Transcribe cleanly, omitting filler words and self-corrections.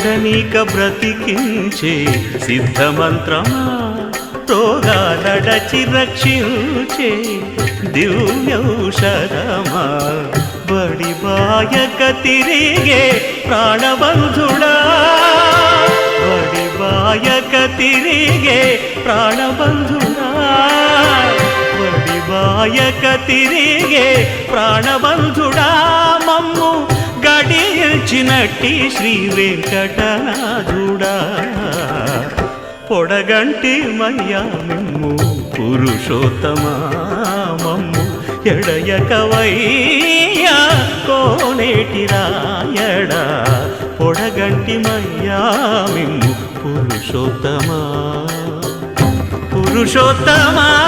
పుట్టనీక బ్రతికించే సిద్ధమంత్రమా, రోగాలడచి రక్షించే దివ్యౌషధమా, బడి బాయక తిరిగే ప్రాణబంధుడా, బడి బాయక తిరిగే ప్రాణబంధుడా, బడి బాయక తిరిగే ప్రాణబంధుడా, మమ్ము గడిచినట్టి శ్రీ వెంకటనాథుడా, పొడగంటి మయ్యా మిమ్ము పురుషోత్తమా, మమ్ము ఎడయకవయ్యా కోనేటి రాయడా, పొడగంటి మయ్యా మిమ్ము పురుషోత్తమా, పురుషోత్తమా.